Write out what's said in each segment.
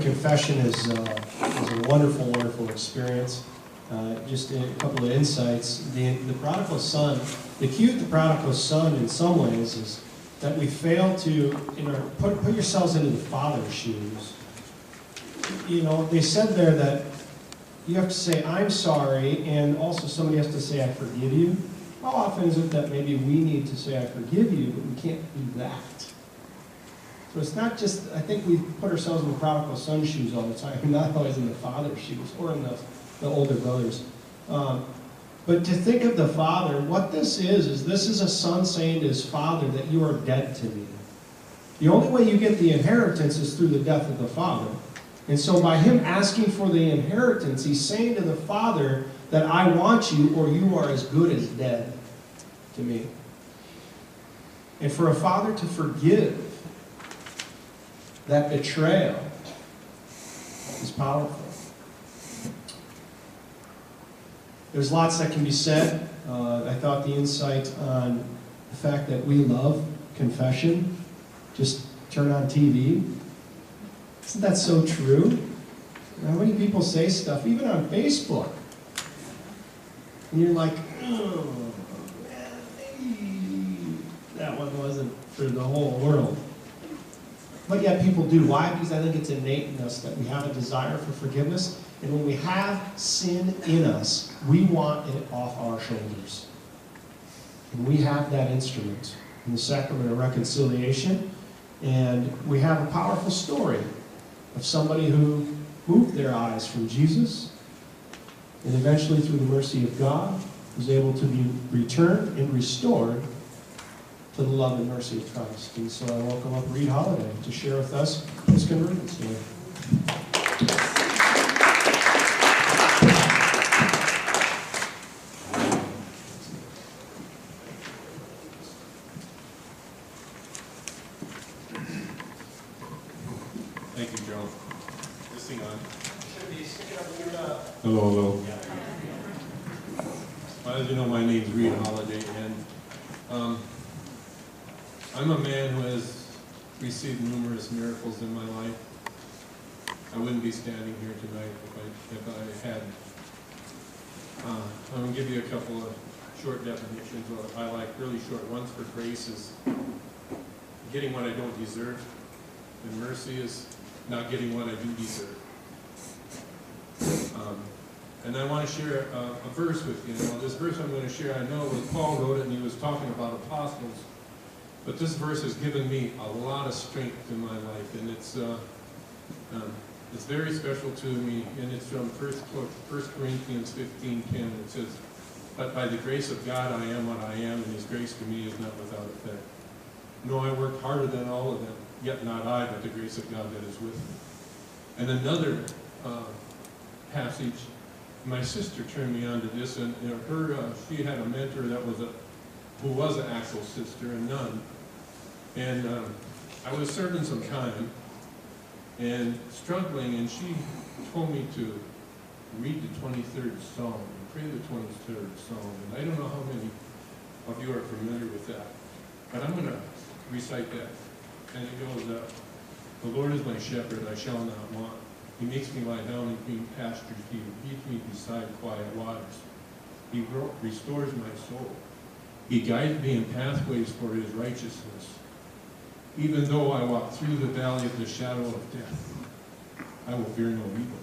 confession is a wonderful, wonderful experience. Just a couple of insights. The prodigal son, the key with the prodigal son in some ways is that we fail to put yourselves into the father's shoes. You know, they said there that you have to say, I'm sorry, and also somebody has to say, I forgive you. How often is it that maybe we need to say, I forgive you, but we can't do that? So it's not just, I think we put ourselves in the prodigal son's shoes all the time, not always in the father's shoes or in the older brothers. But to think of the father, what this is this is a son saying to his father that you are dead to me. The only way you get the inheritance is through the death of the father. And so by him asking for the inheritance, he's saying to the father that I want you or you are as good as dead to me. And for a father to forgive that betrayal is powerful. There's lots that can be said. I thought the insight on the fact that we love confession, just turn on TV. Isn't that so true? How many people say stuff, even on Facebook, and you're like, oh, maybe that one wasn't for the whole world. But yet people do. Why? Because I think it's innate in us that we have a desire for forgiveness. And when we have sin in us, we want it off our shoulders. And we have that instrument in the sacrament of reconciliation. And we have a powerful story of somebody who moved their eyes from Jesus and eventually, through the mercy of God, was able to be returned and restored to the love and mercy of Christ. And so I welcome up Reed Holiday to share with us his conversion story. Thank you, Joe. This thing on. Should be sticking up your Hello, hello. Well, as you know, my name's Reed Holiday, and I'm a man who has received numerous miracles in my life. I wouldn't be standing here tonight if I hadn't. I'm going to give you a couple of short definitions, or I like really short ones. For grace is getting what I don't deserve, and mercy is not getting what I do deserve. And I want to share a verse with you. Now, this verse I'm going to share, I know Paul wrote it, and he was talking about apostles. But this verse has given me a lot of strength in my life, and it's very special to me. And it's from 1 Corinthians 15:10. It says, "But by the grace of God I am what I am, and His grace to me is not without effect. No, I worked harder than all of them, yet not I, but the grace of God that is with me." And another passage, my sister turned me on to this, and she had a mentor that was who was an actual sister, a nun. And I was serving some time and struggling, and she told me to read the 23rd Psalm, and pray the 23rd Psalm. And I don't know how many of you are familiar with that, but I'm going to recite that. And it goes, "The Lord is my shepherd, I shall not want. He makes me lie down in green pastures. He leads me beside quiet waters. He restores my soul. He guides me in pathways for His righteousness. Even though I walk through the valley of the shadow of death, I will fear no evil.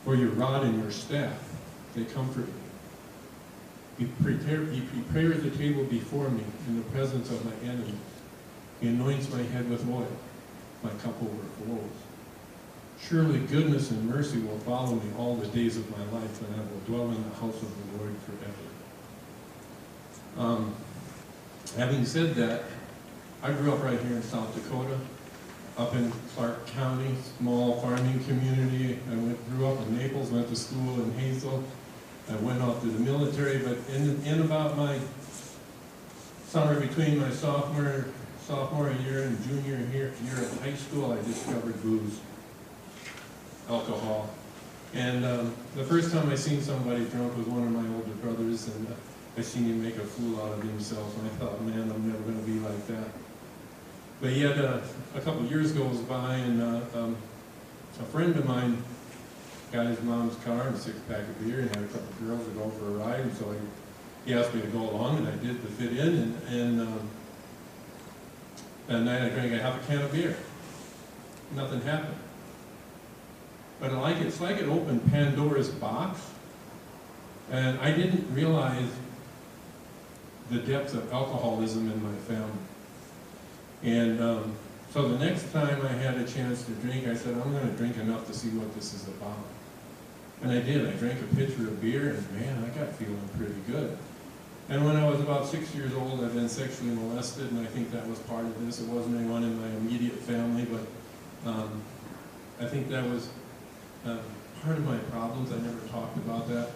For your rod and your staff, they comfort me. He prepares the table before me in the presence of my enemies. He anoints my head with oil. My cup overflows. Surely goodness and mercy will follow me all the days of my life, and I will dwell in the house of the Lord forever." Having said that, I grew up right here in South Dakota, up in Clark County, small farming community. I grew up in Naples, went to school in Hazel. I went off to the military, but in about my summer between my sophomore year and junior year in high school, I discovered booze, alcohol. And the first time I seen somebody drunk was one of my older brothers, and I seen him make a fool out of himself, and I thought, man, I'm never going to be like that. But yet, a couple of years goes by, and a friend of mine got his mom's car and a six-pack of beer and had a couple of girls to go for a ride, and so he asked me to go along, and I did to fit in, and that night I drank a half a can of beer. Nothing happened. But it's like it opened Pandora's box, and I didn't realize the depths of alcoholism in my family. And so the next time I had a chance to drink, I said, I'm going to drink enough to see what this is about. And I did. I drank a pitcher of beer, and man, I got feeling pretty good. And when I was about 6 years old, I'd been sexually molested, and I think that was part of this. It wasn't anyone in my immediate family, but I think that was part of my problems. I never talked about that.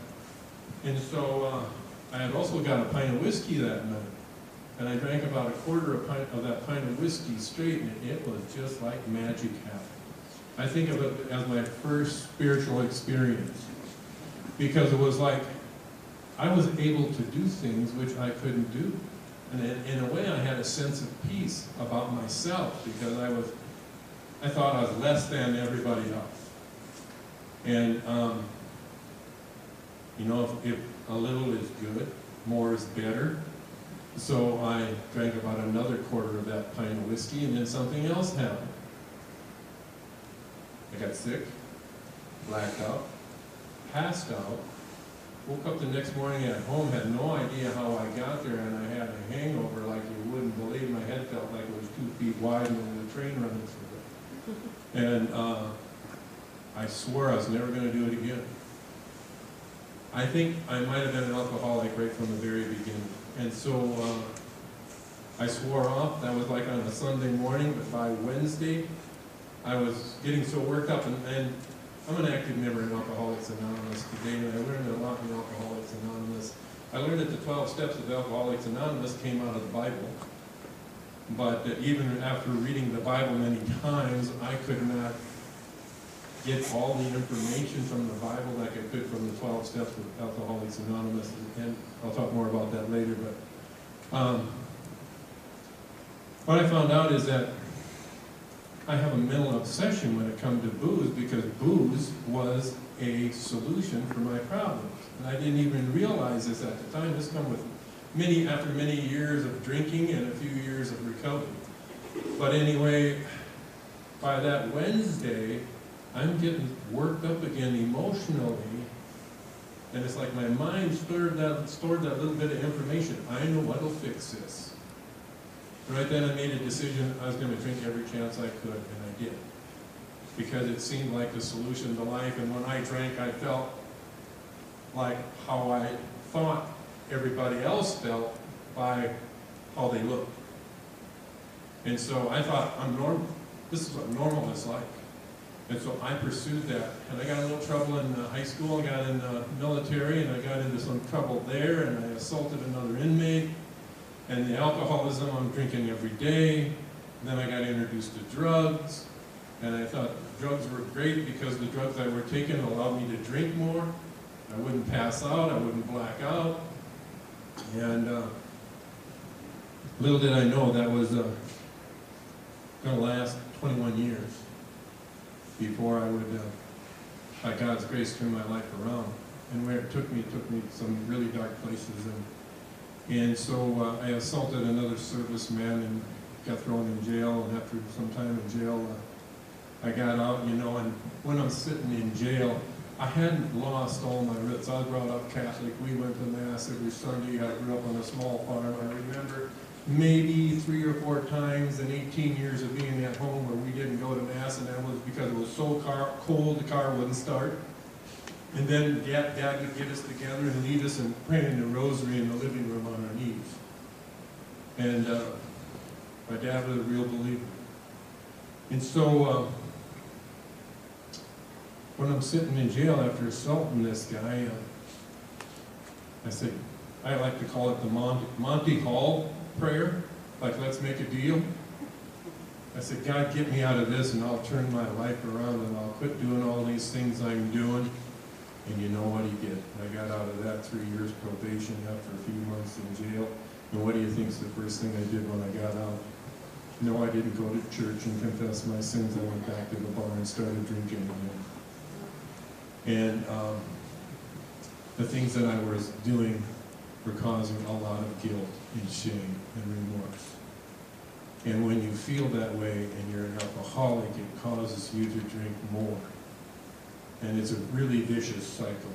And so I had also got a pint of whiskey that night. And I drank about a quarter of that pint of whiskey straight, and it was just like magic happened. I think of it as my first spiritual experience, because it was like I was able to do things which I couldn't do. And in a way, I had a sense of peace about myself, because I thought I was less than everybody else. And, you know, if a little is good, more is better. So I drank about another quarter of that pint of whiskey, and then something else happened. I got sick, blacked out, passed out, woke up the next morning at home, had no idea how I got there, and I had a hangover like you wouldn't believe. My head felt like it was 2 feet wide and there was a train running through it. And I swore I was never going to do it again. I think I might have been an alcoholic right from the very beginning. And so I swore off. That was like on a Sunday morning, but by Wednesday, I was getting so worked up. And I'm an active member in Alcoholics Anonymous today, and I learned a lot in Alcoholics Anonymous. I learned that the 12 steps of Alcoholics Anonymous came out of the Bible. But even after reading the Bible many times, I could not get all the information from the Bible like I could from the 12 steps of Alcoholics Anonymous, and I'll talk more about that later. But what I found out is that I have a mental obsession when it comes to booze, because booze was a solution for my problems. And I didn't even realize this at the time. This came with after many years of drinking and a few years of recovery. But anyway, by that Wednesday, I'm getting worked up again emotionally, and it's like my mind stored that little bit of information. I know what'll fix this. Right then I made a decision I was going to drink every chance I could, and I did. Because it seemed like the solution to life, and when I drank, I felt like how I thought everybody else felt by how they looked. And so I thought, I'm normal. This is what normal is like. And so I pursued that. And I got a little trouble in high school. I got in the military, and I got into some trouble there, and I assaulted another inmate. And the alcoholism, I'm drinking every day. And then I got introduced to drugs. And I thought drugs were great because the drugs I were taking allowed me to drink more. I wouldn't pass out. I wouldn't black out. And little did I know that was going to last 21 years before I would, by God's grace, turn my life around. And where it took me some really dark places. And so I assaulted another serviceman and got thrown in jail. And after some time in jail, I got out, you know, and when I'm sitting in jail, I hadn't lost all my roots. I was brought up Catholic. We went to Mass every Sunday. I grew up on a small farm. I remember maybe 3 or 4 times in 18 years of being at home where we didn't go to Mass, and that was because it was so cold the car wouldn't start. And then Dad would get us together and lead us in praying the rosary in the living room on our knees. And my dad was a real believer. And so when I'm sitting in jail after assaulting this guy, I said, I like to call it the Monty Hall prayer, like let's make a deal. I said, God, get me out of this and I'll turn my life around and I'll quit doing all these things I'm doing. And you know what he did. I got out of that 3 years probation after a few months in jail. And what do you think is the first thing I did when I got out? No, I didn't go to church and confess my sins. I went back to the bar and started drinking again. And the things that I was doing were causing a lot of guilt and shame and remorse. And when you feel that way and you're an alcoholic, it causes you to drink more. And it's a really vicious cycle.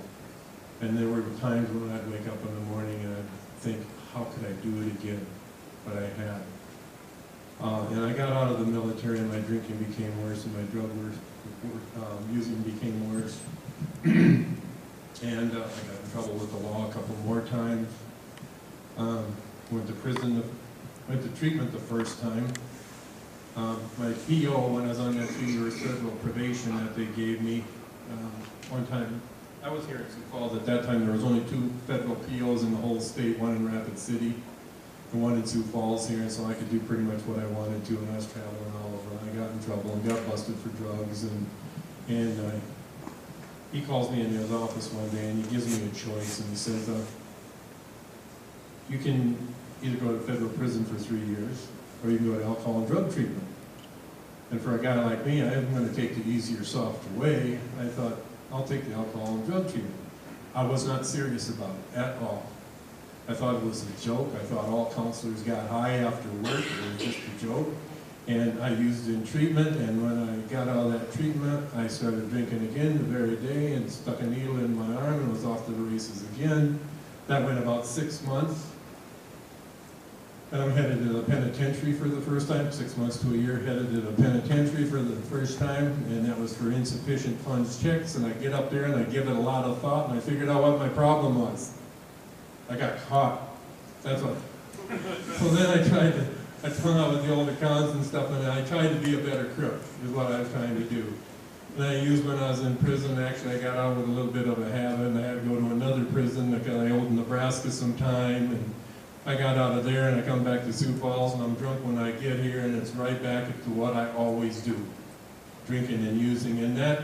And there were times when I'd wake up in the morning and I'd think, how could I do it again? But I had. And I got out of the military and my drinking became worse and my drug using became worse. And I got in trouble with the law a couple more times. Went to prison, went to treatment the first time. My PO, when I was on that 2-year federal probation that they gave me, one time, I was here in Sioux Falls at that time. There was only 2 federal POs in the whole state, one in Rapid City and one in Sioux Falls here, so I could do pretty much what I wanted to, and I was traveling all over. And I got in trouble and got busted for drugs, and he calls me in his office one day and he gives me a choice, and he says, you can either go to federal prison for 3 years, or you can go to alcohol and drug treatment. And for a guy like me, I'm going to take the easier, softer way. I thought, I'll take the alcohol and drug treatment. I was not serious about it at all. I thought it was a joke. I thought all counselors got high after work. It was just a joke. And I used it in treatment, and when I got out of that treatment, I started drinking again the very day and stuck a needle in my arm and was off to the races again. That went about 6 months. And I'm headed to the penitentiary for the first time, 6 months to a year, headed to the penitentiary for the first time, and that was for insufficient funds checks. And I get up there and I give it a lot of thought, and I figured out what my problem was. I got caught. That's what. So then I hung out with the old accounts and stuff, and I tried to be a better crook, is what I was trying to do. And I used when I was in prison. Actually, I got out with a little bit of a habit, and I had to go to another prison because I owed Nebraska some time, and I got out of there and I come back to Sioux Falls and I'm drunk when I get here, and it's right back to what I always do, drinking and using. And that,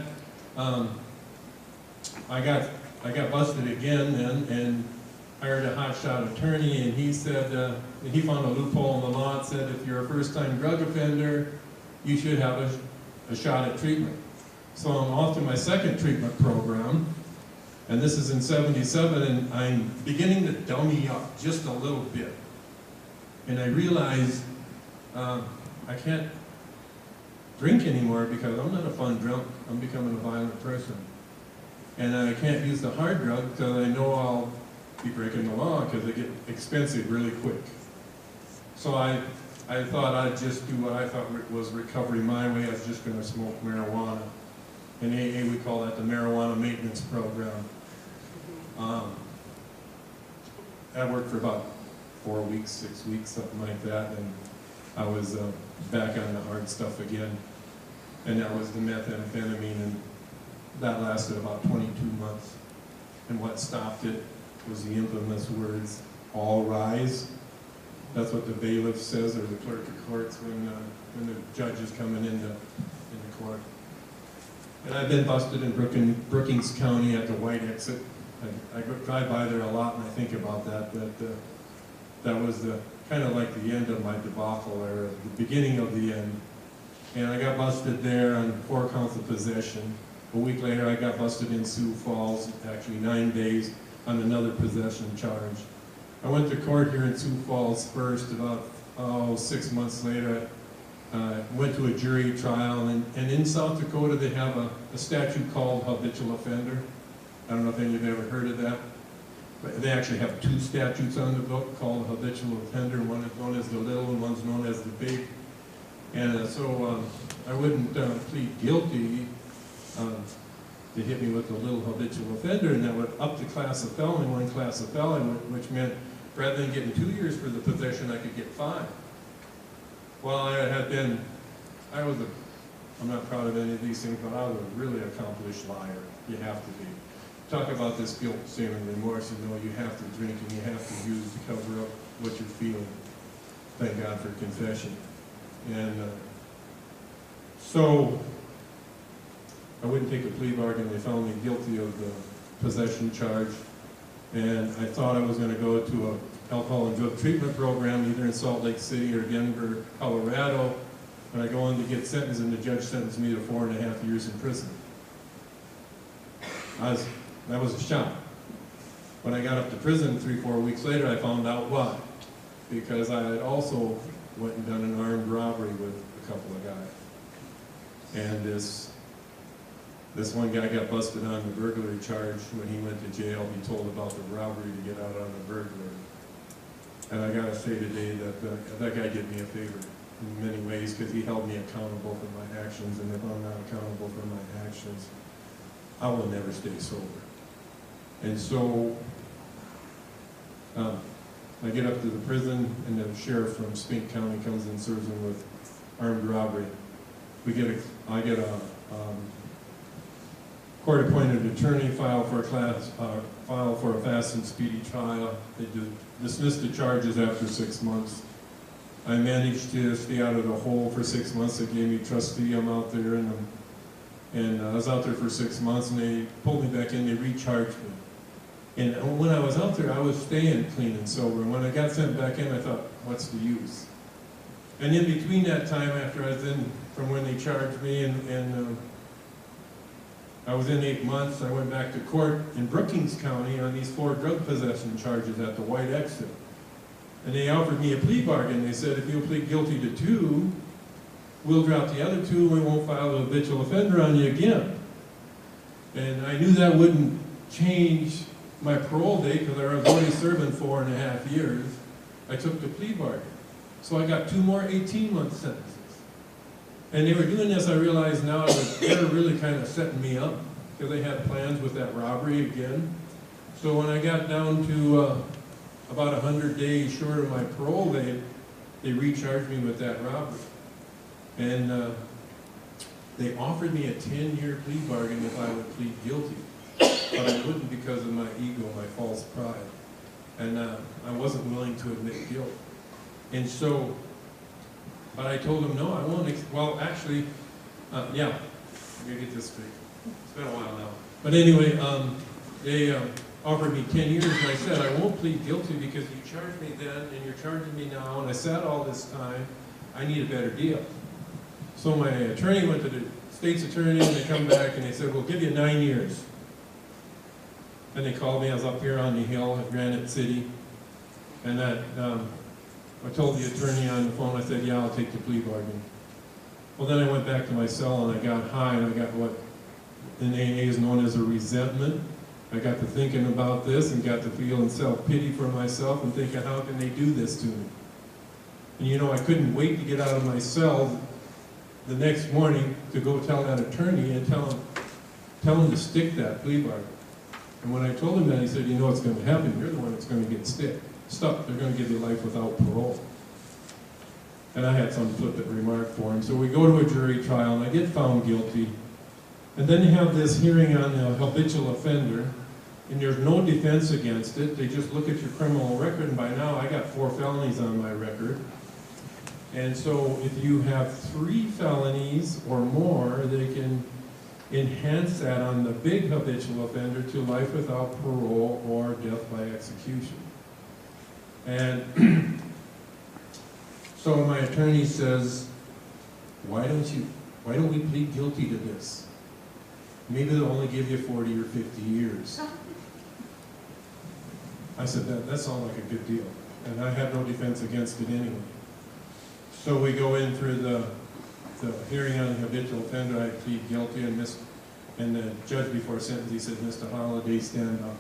I got busted again then and hired a hotshot attorney, and he said, he found a loophole in the law. It said if you're a first-time drug offender, you should have a shot at treatment. So I'm off to my second treatment program. And this is in '77, and I'm beginning to dummy up just a little bit. And I realize I can't drink anymore because I'm not a fun drunk. I'm becoming a violent person. And I can't use the hard drug because I know I'll be breaking the law because they get expensive really quick. So I thought I'd just do what I thought was recovery my way. I was just going to smoke marijuana. In AA, we call that the marijuana maintenance program. I worked for about 4 weeks, 6 weeks, something like that, and I was back on the hard stuff again. And that was the methamphetamine, and that lasted about 22 months. And what stopped it was the infamous words, "all rise." That's what the bailiff says, or the clerk of courts, when the judge is coming into court. And I've been busted in Brookings County at the White Exit. I drive by there a lot, and I think about that was kind of like the end of my debacle, or the beginning of the end. And I got busted there on 4 counts of possession. A week later, I got busted in Sioux Falls, actually 9 days, on another possession charge. I went to court here in Sioux Falls first. About 6 months later, I went to a jury trial, and in South Dakota they have a statute called habitual offender. I don't know if any of you have ever heard of that. But they actually have 2 statutes on the book called habitual offender. One is known as the little and one's known as the big. And so I wouldn't plead guilty. They hit me with the little habitual offender, and that would up the class of felony, 1 class of felony, which meant rather than getting 2 years for the possession, I could get 5. Well, I'm not proud of any of these things, but I was a really accomplished liar. You have to be. Talk about this guilt, shame, and remorse. You know, you have to drink and you have to use to cover up what you're feeling. Thank God for confession. And so I wouldn't take a plea bargain. They found me guilty of the possession charge. And I thought I was going to go to alcohol and drug treatment program, either in Salt Lake City or Denver, Colorado. When I go in to get sentenced, and the judge sentenced me to 4.5 years in prison. That was a shock. When I got up to prison 3-4 weeks later, I found out why. Because I had also went and done an armed robbery with a couple of guys. And this one guy got busted on the burglary charge. When he went to jail, he told about the robbery to get out on the burglary. And I gotta say today that that guy did me a favor in many ways, because he held me accountable for my actions, and if I'm not accountable for my actions, I will never stay sober. And so, I get up to the prison, and the sheriff from Spink County comes and serves him with armed robbery. I get a court-appointed attorney, file for a fast and speedy trial. They dismiss the charges after 6 months. I managed to stay out of the hole for 6 months. They gave me trustee. I'm out there, and I was out there for 6 months, and they pulled me back in. They recharged me. And when I was out there, I was staying clean and sober. And when I got sent back in, I thought, what's the use? And in between that time, after I was in, from when they charged me, and I was in 8 months, I went back to court in Brookings County on these 4 drug possession charges at the White Exit. And they offered me a plea bargain. They said, if you'll plead guilty to 2, we'll drop the other 2, and we won't file a habitual offender on you again. And I knew that wouldn't change my parole date, because I was already serving 4.5 years. I took the plea bargain. So I got 2 more 18-month sentences. And they were doing this, I realized now, they were really kind of setting me up, because they had plans with that robbery again. So when I got down to about 100 days short of my parole date, they recharged me with that robbery. And they offered me a 10-year plea bargain if I would plead guilty. But I wouldn't, because of my ego, my false pride. And I wasn't willing to admit guilt. And so, but I told them, no, I won't. Well, actually, yeah, I'm going to get this straight. It's been a while now. But anyway, they offered me 10 years, and I said, I won't plead guilty because you charged me then, and you're charging me now, and I sat all this time. I need a better deal. So my attorney went to the state's attorney, and they come back, and they said, we'll give you 9 years. And they called me. I was up here on the hill at Granite City, and I told the attorney on the phone, I said, yeah, I'll take the plea bargain. Well, then I went back to my cell, and I got high, and I got what in AA is known as a resentment. I got to thinking about this, and got to feeling self-pity for myself, and thinking, how can they do this to me? And you know, I couldn't wait to get out of my cell the next morning to go tell that attorney and tell him to stick that plea bargain. And when I told him that, he said, you know what's going to happen? You're the one that's going to get stuck. They're going to give you life without parole. And I had some flippant remark for him. So we go to a jury trial, and I get found guilty. And then you have this hearing on the habitual offender, and there's no defense against it. They just look at your criminal record, and by now I got 4 felonies on my record. And so if you have 3 felonies or more, they can enhance that on the big habitual offender to life without parole or death by execution. And so my attorney says, why don't we plead guilty to this? Maybe they'll only give you 40 or 50 years. I said, that sounds like a good deal. And I had no defense against it anyway. So we go in through the hearing on the habitual offender. I plead guilty, and the judge before sentence, he said, Mr. Holliday, stand up.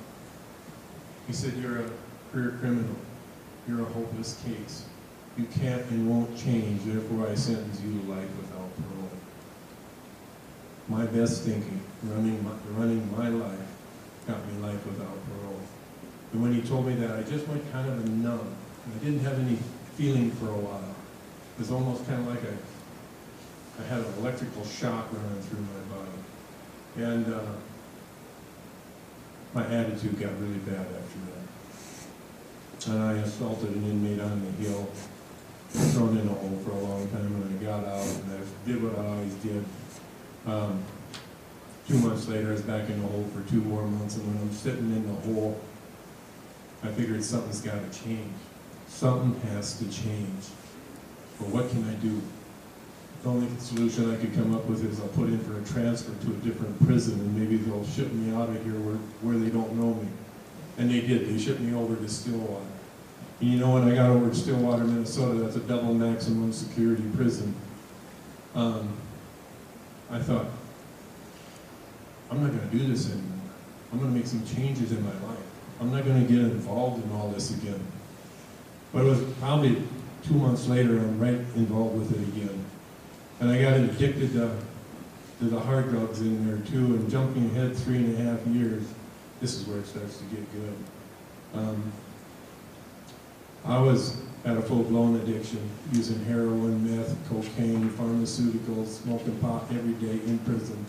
He said, you're a career criminal. You're a hopeless case. You can't and won't change, therefore I sentence you to life without parole. My best thinking, running my life, got me life without parole. And when he told me that, I just went kind of numb. And I didn't have any feeling for a while. It was almost kind of like I had an electrical shock running through my body. And my attitude got really bad after that. And I assaulted an inmate on the hill, thrown in a hole for a long time, and I got out, and I did what I always did. 2 months later, I was back in the hole for 2 more months, and when I'm sitting in the hole, I figured something's got to change. Something has to change. But what can I do? The only solution I could come up with is I'll put in for a transfer to a different prison, and maybe they'll ship me out of here where they don't know me. And they did. They shipped me over to Stillwater. And you know, when I got over to Stillwater, Minnesota, that's a double maximum security prison. I thought, I'm not going to do this anymore. I'm going to make some changes in my life. I'm not going to get involved in all this again. But it was probably 2 months later, I'm right involved with it again. And I got addicted to the hard drugs in there too, and jumping ahead 3.5 years, this is where it starts to get good. I was at a full-blown addiction, using heroin, meth, cocaine, pharmaceuticals, smoking pot every day in prison.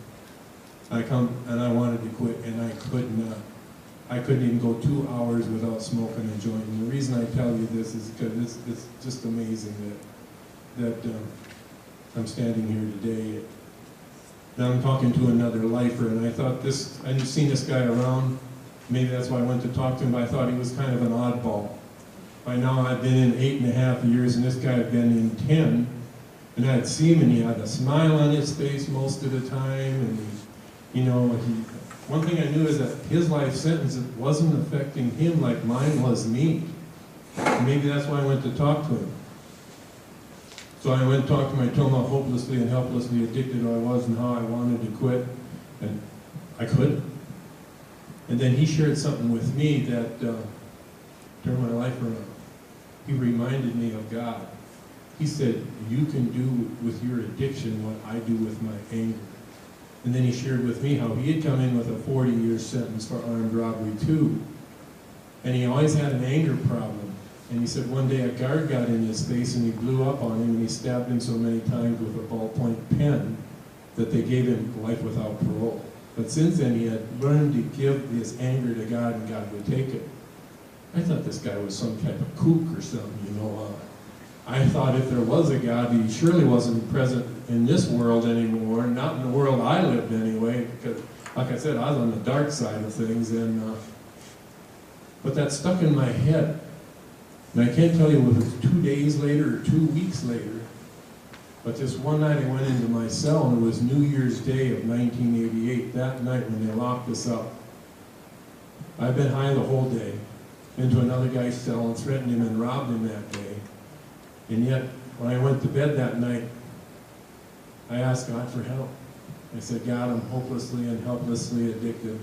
I I wanted to quit, and I could not. I couldn't even go 2 hours without smoking a joint. And the reason I tell you this is because it's just amazing that I'm standing here today. Now I'm talking to another lifer, and I thought I'd seen this guy around. Maybe that's why I went to talk to him, but I thought he was kind of an oddball. By now I've been in 8.5 years, and this guy had been in 10. And I'd see him, and he had a smile on his face most of the time, and one thing I knew is that his life sentence wasn't affecting him like mine was me. And maybe that's why I went to talk to him. So I went and talked to him. I told him how hopelessly and helplessly addicted I was and how I wanted to quit. And I couldn't. And then he shared something with me that turned my life around. He reminded me of God. He said, you can do with your addiction what I do with my anger. And then he shared with me how he had come in with a 40-year sentence for armed robbery too. And he always had an anger problem. And he said one day a guard got in his face and he blew up on him, and he stabbed him so many times with a ballpoint pen that they gave him life without parole. But since then he had learned to give his anger to God, and God would take it. I thought this guy was some type of kook or something, I thought if there was a God, he surely wasn't present in this world anymore, not in the world I lived anyway, because, like I said, I was on the dark side of things, but that stuck in my head. And I can't tell you if it was 2 days later or 2 weeks later, but just one night I went into my cell, and it was New Year's Day of 1988, that night when they locked us up. I'd been high the whole day, into another guy's cell and threatened him and robbed him that day. And yet, when I went to bed that night, I asked God for help. I said, God, I'm hopelessly and helplessly addicted.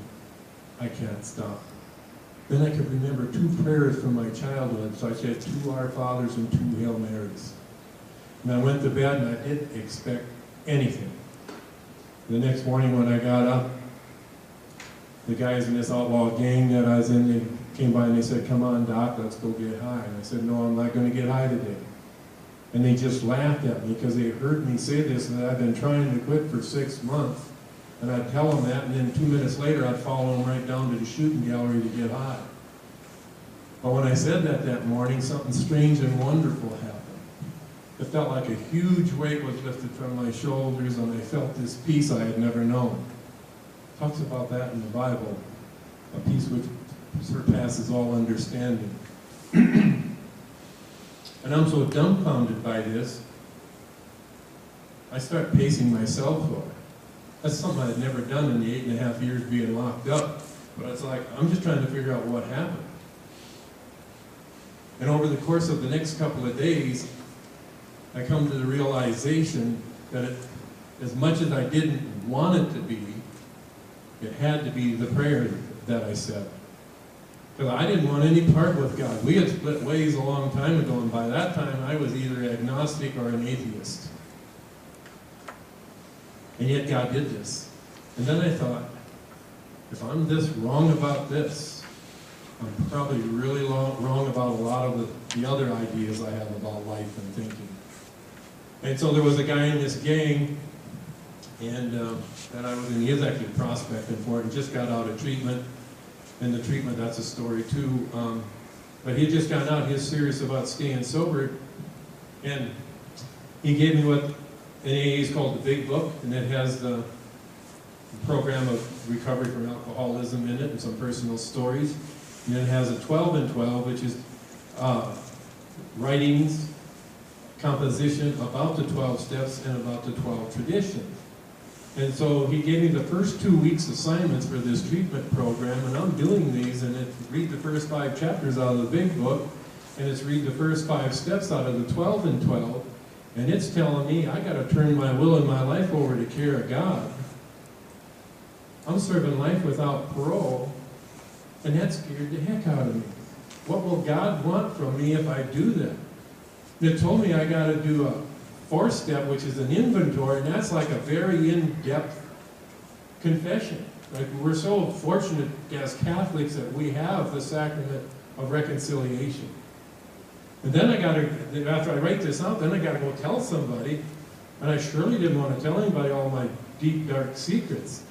I can't stop. Then I could remember 2 prayers from my childhood, so I said 2 Our Fathers and 2 Hail Marys. And I went to bed, and I didn't expect anything. The next morning when I got up, the guys in this outlaw gang that I was in, they came by and they said, come on, Doc, let's go get high. And I said, no, I'm not going to get high today. And they just laughed at me because they heard me say this, and I've been trying to quit for 6 months. And I'd tell them that, and then 2 minutes later, I'd follow them right down to the shooting gallery to get high. But when I said that morning, something strange and wonderful happened. It felt like a huge weight was lifted from my shoulders, and I felt this peace I had never known. It talks about that in the Bible, a peace which surpasses all understanding. And I'm so dumbfounded by this, I start pacing my cell floor. That's something I had never done in the 8.5 years being locked up. But it's like, I'm just trying to figure out what happened. And over the course of the next couple of days, I come to the realization that as much as I didn't want it to be, it had to be the prayer that I said. Because I didn't want any part with God. We had split ways a long time ago, and by that time I was either agnostic or an atheist. And yet God did this. And then I thought, if I'm this wrong about this, I'm probably really wrong about a lot of the other ideas I have about life and thinking. And so there was a guy in this gang, and that I was in, he was actually prospecting for it, and just got out of treatment. And the treatment, that's a story too. But he just got out, he was serious about staying sober. And he gave me what in AA is called the Big Book, and it has the program of recovery from alcoholism in it and some personal stories. And it has a 12 and 12, which is writings, composition about the 12 steps and about the 12 traditions. And so he gave me the first 2 weeks assignments for this treatment program, and I'm doing these, and it's read the first 5 chapters out of the big book, and it's read the first 5 steps out of the 12 and 12, and it's telling me I got to turn my will and my life over to care of God. I'm serving life without parole, and that scared the heck out of me. What will God want from me if I do that? They told me I got to do a 4th step, which is an inventory, and that's like a very in-depth confession. Like, we're so fortunate as Catholics that we have the sacrament of reconciliation. And then I got to, after I write this out, then I got to go tell somebody, and I surely didn't want to tell anybody all my deep, dark secrets.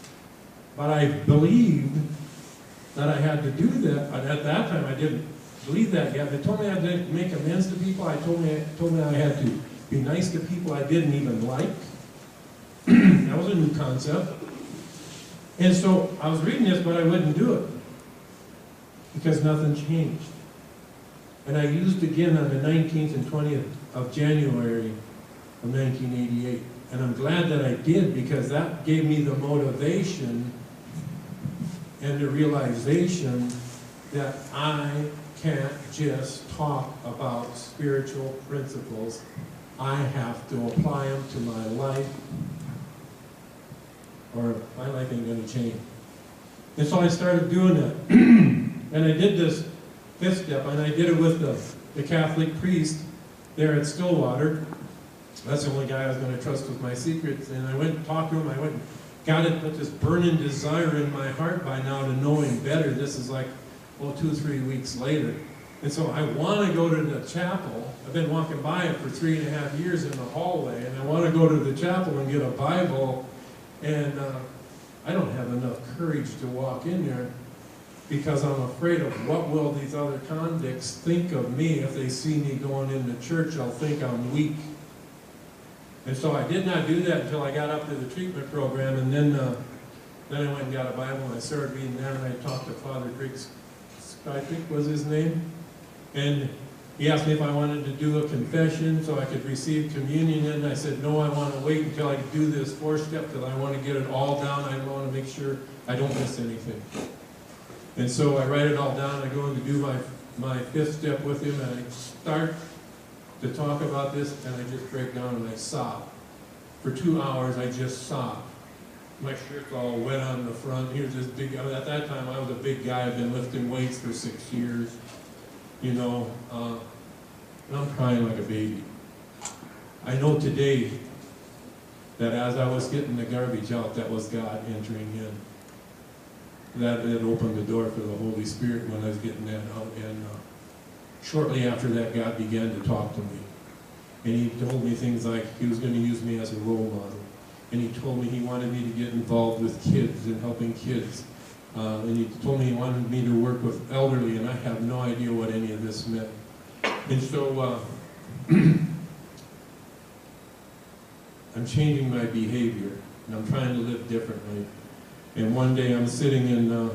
But I believed that I had to do that, but at that time I didn't believe that yet. They told me I had to make amends to people. I told me I had to be nice to people I didn't even like. That was a new concept. And so I was reading this, but I wouldn't do it because nothing changed. And I used again on the 19th and 20th of January of 1988. And I'm glad that I did, because that gave me the motivation and the realization that I can't just talk about spiritual principles. I have to apply them to my life, or my life ain't going to change. And so I started doing that. And I did this 5th step, and I did it with the Catholic priest there at Stillwater. That's the only guy I was going to trust with my secrets. And I went and talked to him. I went and got it, put this burning desire in my heart by now to know him better. This is like, well, 2 or 3 weeks later. And so I want to go to the chapel. I've been walking by it for 3.5 years in the hallway, and I want to go to the chapel and get a Bible. And I don't have enough courage to walk in there, because I'm afraid of what will these other convicts think of me if they see me going into church. They'll think I'm weak. And so I did not do that until I got up to the treatment program, and then I went and got a Bible, and I started reading that, and I talked to Father Griggs, I think was his name, and he asked me if I wanted to do a confession so I could receive communion, and I said, no, I want to wait until I do this 4th step, because I want to get it all down. I want to make sure I don't miss anything. And so I write it all down. I go in to do my 5th step with him, and I start to talk about this, and I just break down and I sob. For 2 hours, I just sob. My shirt's all wet on the front. Here's this big, at that time I was a big guy. I've been lifting weights for 6 years, you know, and I'm crying like a baby. I know today that as I was getting the garbage out, that was God entering in. That it opened the door for the Holy Spirit when I was getting that out. And shortly after that, God began to talk to me. And he told me things like he was going to use me as a role model. And he told me he wanted me to get involved with kids and helping kids. And he told me he wanted me to work with elderly, and I have no idea what any of this meant. And so I'm changing my behavior, and I'm trying to live differently. And one day I'm sitting in,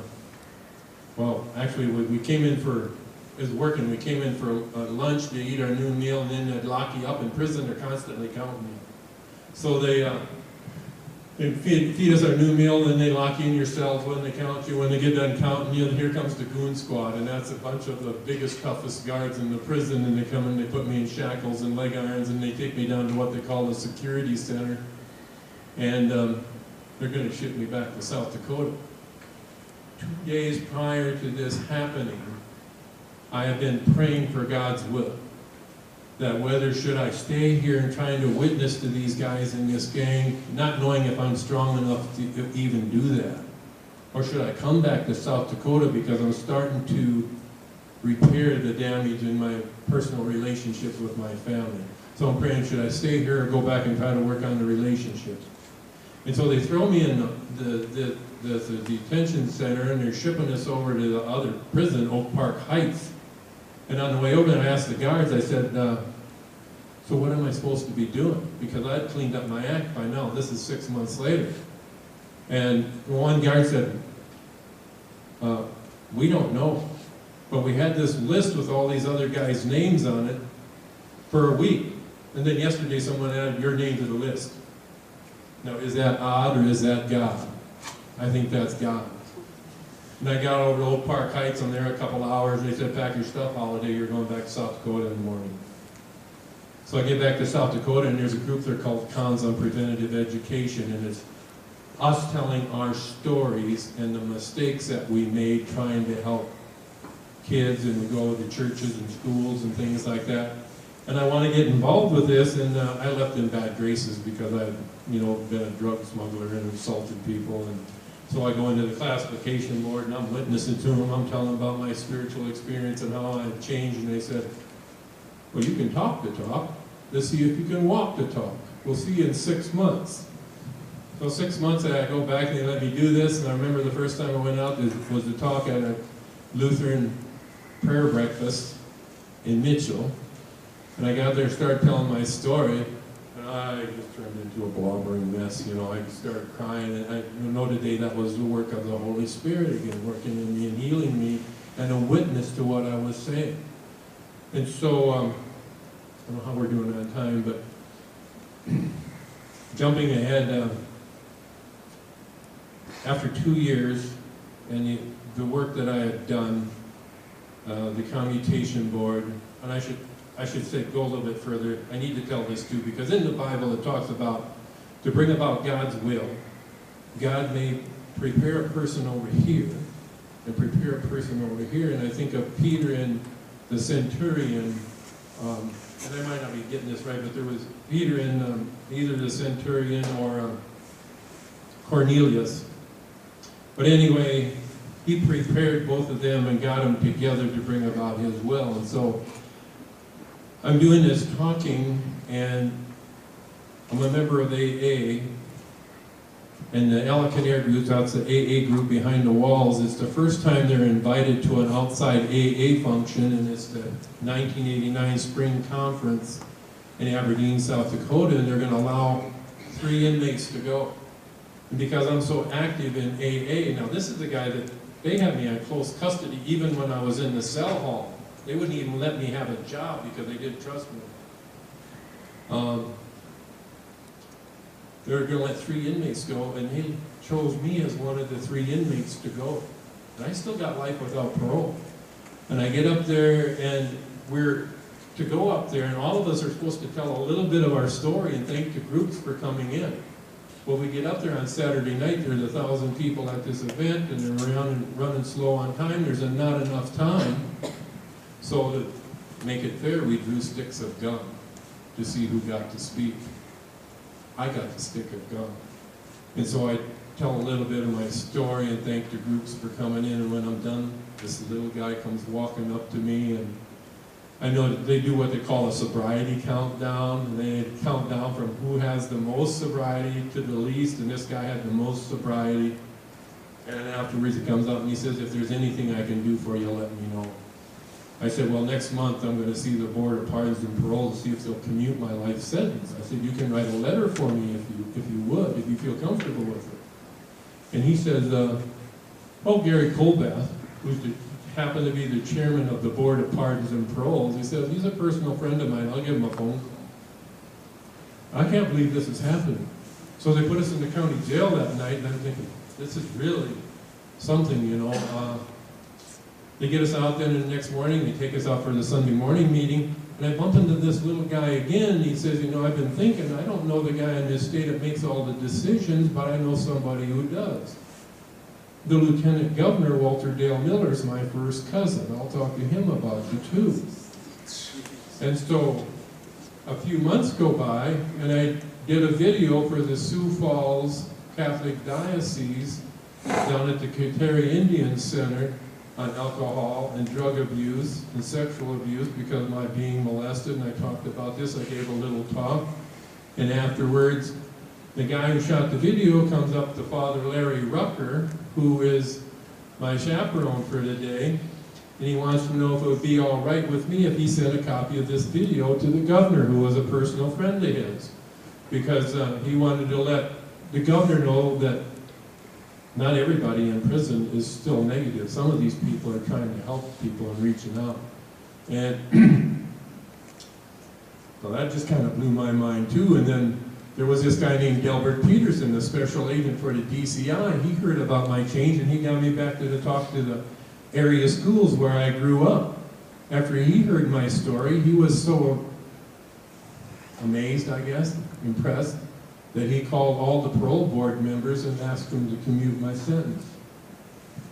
well, actually we came in for, is working, we came in for lunch to eat our noon meal, and then they'd lock you up in prison. They're constantly counting you. So they feed us our noon meal, and they lock you in your cells when they count you. When they get done counting you, here comes the goon squad, and that's a bunch of the biggest, toughest guards in the prison, and they come and they put me in shackles and leg irons, and they take me down to what they call the security center, and they're going to ship me back to South Dakota. 2 days prior to this happening, I have been praying for God's will. That whether should I stay here and trying to witness to these guys in this gang, not knowing if I'm strong enough to even do that, or should I come back to South Dakota because I'm starting to repair the damage in my personal relationships with my family. So I'm praying, should I stay here or go back and try to work on the relationships? And so they throw me in the detention center, and they're shipping us over to the other prison, Oak Park Heights. And on the way over there, I asked the guards, I said, so what am I supposed to be doing? Because I'd cleaned up my act by now. This is 6 months later. And one guard said, we don't know. But we had this list with all these other guys' names on it for a week. And then yesterday someone added your name to the list. Now, is that odd or is that God? I think that's God. And I got over to Oak Park Heights, I'm there a couple hours, and they said, pack your stuff, holiday, you're going back to South Dakota in the morning. So I get back to South Dakota, and there's a group there called Cons on Preventative Education, and it's us telling our stories and the mistakes that we made trying to help kids, and we go to churches and schools and things like that. And I want to get involved with this, and I left in bad graces because I've, been a drug smuggler and insulted people, and so I go into the classification board and I'm witnessing to them, I'm telling them about my spiritual experience and how I've changed, and they said, well, you can talk the talk, let's see if you can walk the talk. We'll see you in 6 months. So 6 months I go back and they let me do this, and I remember the first time I went out was to talk at a Lutheran prayer breakfast in Mitchell. And I got there and started telling my story, and I just turned into a blubbering mess, I started crying, and I know today that was the work of the Holy Spirit again, working in me and healing me, and a witness to what I was saying. And so, I don't know how we're doing on time, but jumping ahead, after 2 years, and the work that I had done, the commutation board, and I should say, go a little bit further. I need to tell this too, because in the Bible it talks about to bring about God's will. God may prepare a person over here and prepare a person over here. And I think of Peter and the centurion, and I might not be getting this right, but there was Peter and either the centurion or Cornelius. But anyway, he prepared both of them and got them together to bring about his will. And so I'm doing this talking, and I'm a member of AA, and the Alacanair group, that's the AA group behind the walls. It's the first time they're invited to an outside AA function, and it's the 1989 spring conference in Aberdeen, South Dakota, and they're going to allow 3 inmates to go. And because I'm so active in AA, now this is the guy that they had me on close custody even when I was in the cell hall. They wouldn't even let me have a job because they didn't trust me. They were going to let 3 inmates go, and they chose me as one of the 3 inmates to go. And I still got life without parole. And I get up there, and we're to go up there, and all of us are supposed to tell a little bit of our story and thank the groups for coming in. Well, we get up there on Saturday night, there's 1,000 people at this event, and they're running slow on time. There's not enough time. So to make it fair, we drew sticks of gum to see who got to speak. I got the stick of gum. And so I tell a little bit of my story and thank the groups for coming in. And when I'm done, this little guy comes walking up to me, and I know that they do what they call a sobriety countdown. And they count down from who has the most sobriety to the least, and this guy had the most sobriety. And afterwards he comes up and he says, if there's anything I can do for you, let me know. I said, well, next month I'm going to see the Board of Pardons and Parole to see if they'll commute my life sentence. I said, you can write a letter for me if you would, if you feel comfortable with it. And he says, Gary Colbath, who happened to be the chairman of the Board of Pardons and Paroles, he says, he's a personal friend of mine, I'll give him a phone call. I can't believe this is happening. So they put us in the county jail that night, and I'm thinking, this is really something, They get us out there, and the next morning they take us out for the Sunday morning meeting, and I bump into this little guy again, and he says, I've been thinking, I don't know the guy in this state that makes all the decisions, but I know somebody who does. The Lieutenant Governor, Walter Dale Miller, is my first cousin. I'll talk to him about you too. And so a few months go by, and I did a video for the Sioux Falls Catholic Diocese down at the Kateri Indian Center on alcohol and drug abuse and sexual abuse because of my being molested, and I talked about this. I gave a little talk, and afterwards the guy who shot the video comes up to Father Larry Rucker, who is my chaperone for today, and he wants to know if it would be all right with me if he sent a copy of this video to the governor, who was a personal friend of his, because he wanted to let the governor know that not everybody in prison is still negative. Some of these people are trying to help people and reaching out. And so that just kind of blew my mind too. And then there was this guy named Delbert Peterson, the special agent for the DCI. He heard about my change and he got me back to talk to the area schools where I grew up. After he heard my story, he was so amazed, I guess, impressed, that he called all the parole board members and asked them to commute my sentence.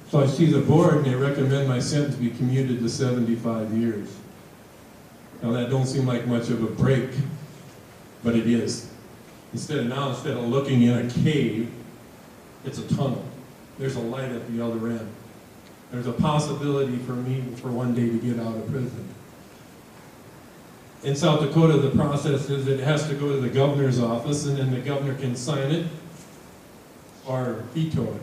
So I see the board and they recommend my sentence be commuted to 75 years. Now that don't seem like much of a break, but it is. Instead of looking in a cave, it's a tunnel. There's a light at the other end. There's a possibility for me for one day to get out of prison. In South Dakota, the process is it has to go to the governor's office, and then the governor can sign it or veto it.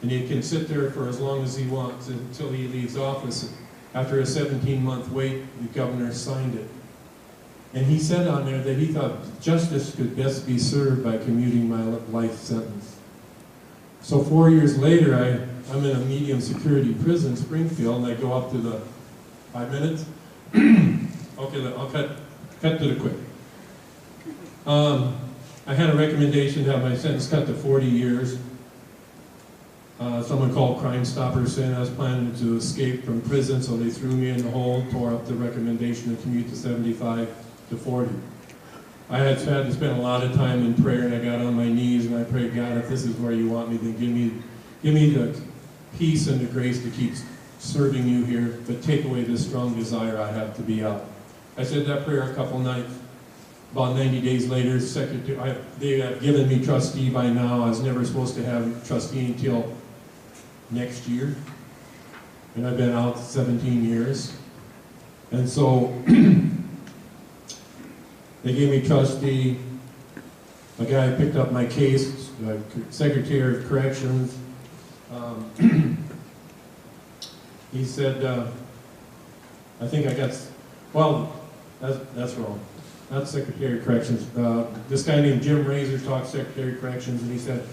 And he can sit there for as long as he wants until he leaves office. After a 17-month wait, the governor signed it. And he said on there that he thought justice could best be served by commuting my life sentence. So 4 years later, I'm in a medium security prison, Springfield, and I go up to the 5 minutes. Okay, I'll cut to the quick. I had a recommendation to have my sentence cut to 40 years. Someone called Crime Stoppers saying I was planning to escape from prison, so they threw me in the hole, tore up the recommendation to commute to 75 to 40. I had to spend a lot of time in prayer, and I got on my knees and I prayed, God, if this is where you want me, then give me the peace and the grace to keep serving you here, but take away this strong desire I have to be out. I said that prayer a couple nights. About 90 days later, they have given me trustee by now. I was never supposed to have trustee until next year. And I've been out 17 years. And so they gave me trustee. A guy picked up my case, the Secretary of Corrections. He said, I think I got, well, that's wrong. Not Secretary of Corrections. This guy named Jim Razor talked Secretary of Corrections, and he said,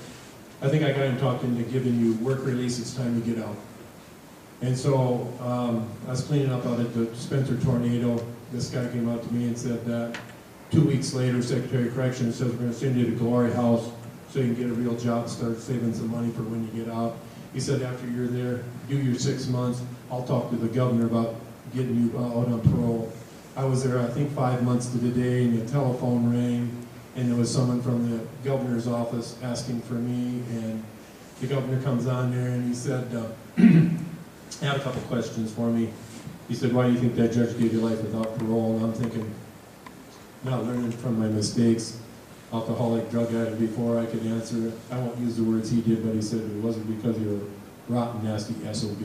I think I got him talked into giving you work release, it's time to get out. And so I was cleaning up out at the Spencer tornado. This guy came out to me and said that 2 weeks later, Secretary of Corrections says, we're going to send you to Glory House so you can get a real job, start saving some money for when you get out. He said, after you're there, do your 6 months, I'll talk to the governor about getting you out on parole. I was there, I think, 5 months to the day, and the telephone rang, and there was someone from the governor's office asking for me, and the governor comes on there, and he said, he had a couple questions for me. He said, why do you think that judge gave you life without parole? And I'm thinking, not learning from my mistakes, alcoholic, drug addict before I could answer it. I won't use the words he did, but he said it wasn't because you're a rotten, nasty SOB.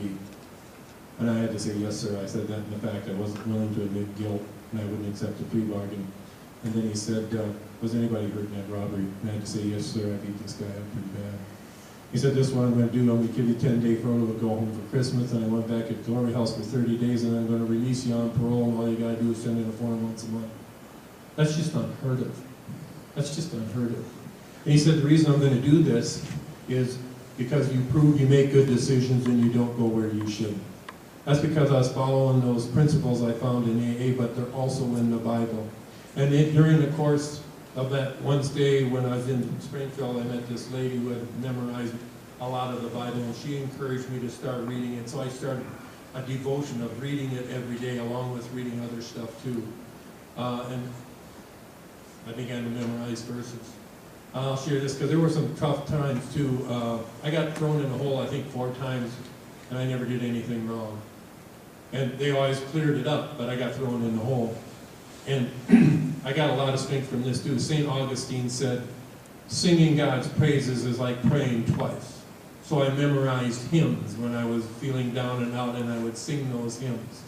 And I had to say, yes, sir. I said that in the fact I wasn't willing to admit guilt, and I wouldn't accept a plea bargain. And then he said, was anybody hurt in that robbery? And I had to say, yes, sir, I beat this guy up pretty bad. He said, this is what I'm going to do. I'm going to give you a 10-day photo to go home for Christmas. And I went back at Glory House for 30 days, and I'm going to release you on parole, and all you got to do is send in a form once a month. That's just unheard of. That's just unheard of. And he said, the reason I'm going to do this is because you prove you make good decisions and you don't go where you should. That's because I was following those principles I found in AA, but they're also in the Bible. And during the course of that Wednesday when I was in Springfield, I met this lady who had memorized a lot of the Bible, and she encouraged me to start reading it. So I started a devotion of reading it every day, along with reading other stuff too. And I began to memorize verses. I'll share this because there were some tough times too. I got thrown in a hole, I think, 4 times, and I never did anything wrong. And they always cleared it up, but I got thrown in the hole. And I got a lot of strength from this too. St. Augustine said, singing God's praises is like praying twice. So I memorized hymns when I was feeling down and out, and I would sing those hymns.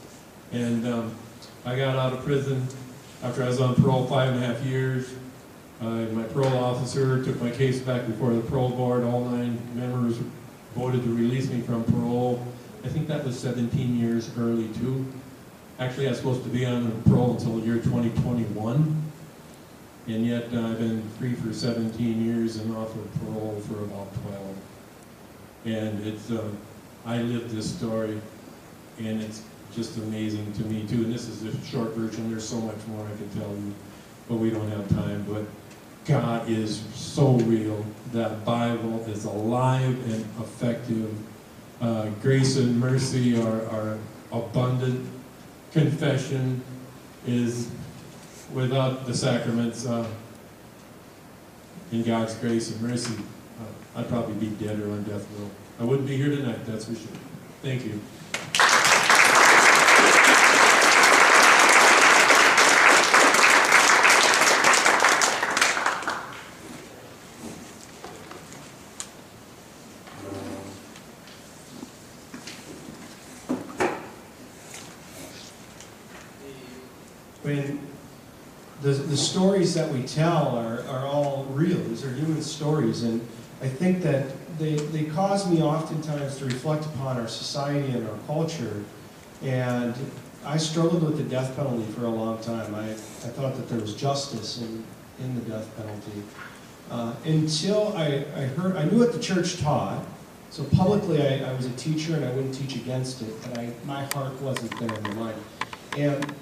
And I got out of prison after I was on parole 5.5 years. My parole officer took my case back before the parole board. All 9 members voted to release me from parole. I think that was 17 years early too. Actually, I was supposed to be on parole until the year 2021. And yet I've been free for 17 years and off of parole for about 12. And it's, I lived this story, and it's just amazing to me too. And this is a short version. There's so much more I can tell you, but we don't have time. But God is so real. That Bible is alive and effective. Grace and mercy are abundant. Confession is, without the sacraments, in God's grace and mercy, I'd probably be dead or on death row. I wouldn't be here tonight, that's for sure. Thank you. When the stories that we tell are all real. These are human stories, and I think that they cause me oftentimes to reflect upon our society and our culture. And I struggled with the death penalty for a long time. I thought that there was justice in the death penalty. Until I knew what the church taught. So publicly I was a teacher and I wouldn't teach against it, but my heart wasn't there in the mind. And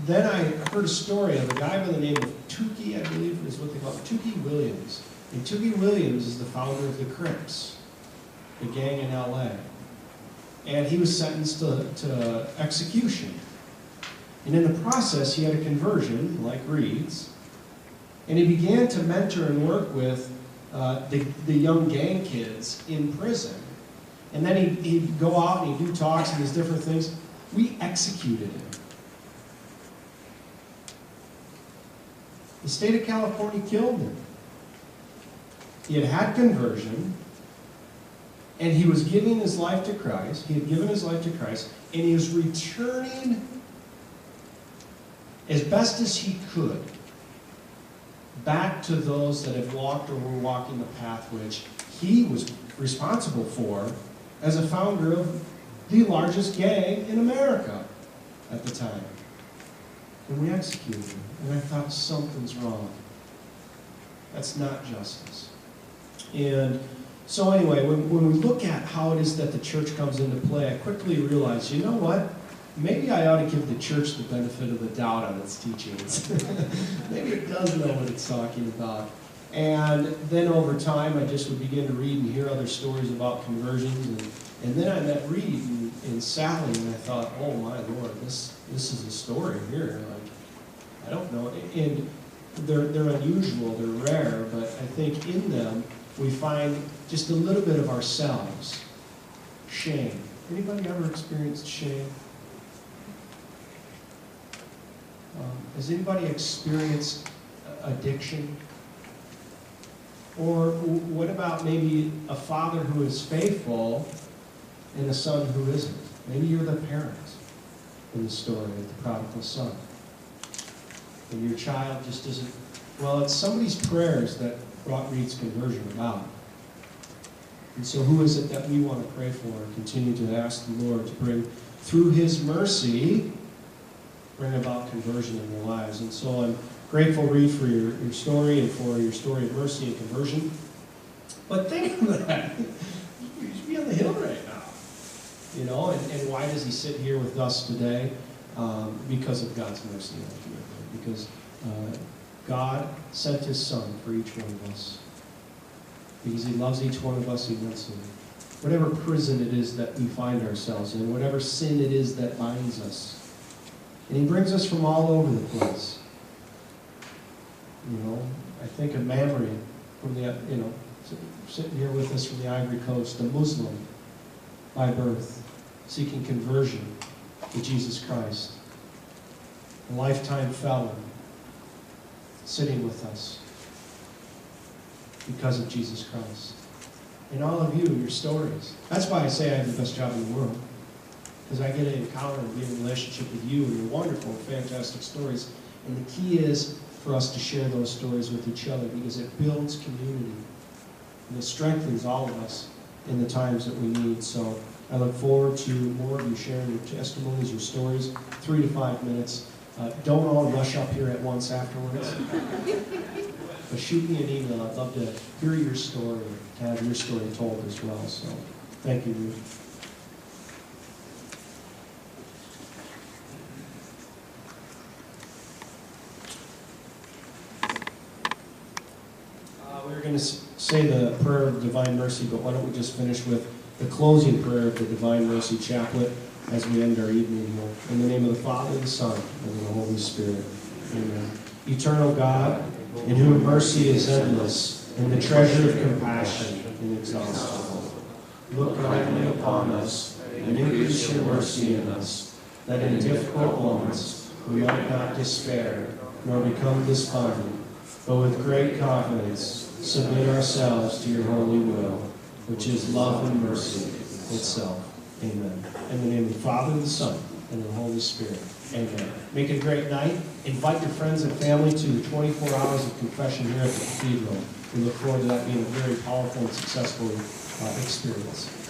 then I heard a story of a guy by the name of Tukey, I believe is what they call it, Tukey Williams. And Tukey Williams is the founder of the Crips, the gang in LA. And he was sentenced to execution. And in the process, he had a conversion, like Reed's, and he began to mentor and work with the young gang kids in prison. And then he'd go out and he'd do talks and these different things. We executed him. The state of California killed him. He had conversion, and he was giving his life to Christ. He had given his life to Christ, and he was returning as best as he could back to those that had walked or were walking the path which he was responsible for as a founder of the largest gang in America at the time. And we executed him. And I thought, something's wrong. That's not justice. And so anyway, when we look at how it is that the church comes into play, I quickly realized, you know what? Maybe I ought to give the church the benefit of the doubt on its teachings. Maybe it does know what it's talking about. And then over time, I just would begin to read and hear other stories about conversions. And then I met Reed and Sally, and I thought, oh my Lord, this is a story here. Like, I don't know. And they're unusual, they're rare, but I think in them we find just a little bit of ourselves. Shame. Anybody ever experienced shame? Has anybody experienced addiction? Or what about maybe a father who is faithful and a son who isn't? Maybe you're the parent in the story of the prodigal son. And your child just isn't, well, it's somebody's prayers that brought Reed's conversion about. And so who is it that we want to pray for and continue to ask the Lord to bring, through His mercy, bring about conversion in their lives? And so I'm grateful, Reed, for your story and for your story of mercy and conversion. But think of that. You should be on the hill right now. You know, and why does he sit here with us today? Because of God's mercy. Because God sent His Son for each one of us. Because He loves each one of us immensely. Whatever prison it is that we find ourselves in, whatever sin it is that binds us. And He brings us from all over the place. You know, I think of Mamre from the, sitting here with us from the Ivory Coast, a Muslim by birth, seeking conversion to Jesus Christ. A lifetime felon sitting with us because of Jesus Christ. And all of you, your stories. That's why I say I have the best job in the world. Because I get to encounter and be in a relationship with you and your wonderful, fantastic stories. And the key is for us to share those stories with each other, because it builds community. And it strengthens all of us in the times that we need. So I look forward to more of you sharing your testimonies, your stories, 3 to 5 minutes. Don't all rush up here at once afterwards. But shoot me an email. I'd love to hear your story or have your story told as well. So thank you, Ruth. We're going to say the prayer of divine mercy, but why don't we just finish with the closing prayer of the Divine Mercy Chaplet as we end our evening here. In the name of the Father, the Son, and the Holy Spirit. Amen. Eternal God, in whom mercy is endless, and the treasure of compassion inexhaustible, look kindly upon us, and increase your mercy in us, that in difficult moments we might not despair, nor become despondent, but with great confidence submit ourselves to your holy will, which is love and mercy itself. Amen. In the name of the Father, the Son, and the Holy Spirit. Amen. Make it a great night. Invite your friends and family to the 24 hours of confession here at the Cathedral. We look forward to that being a very powerful and successful experience.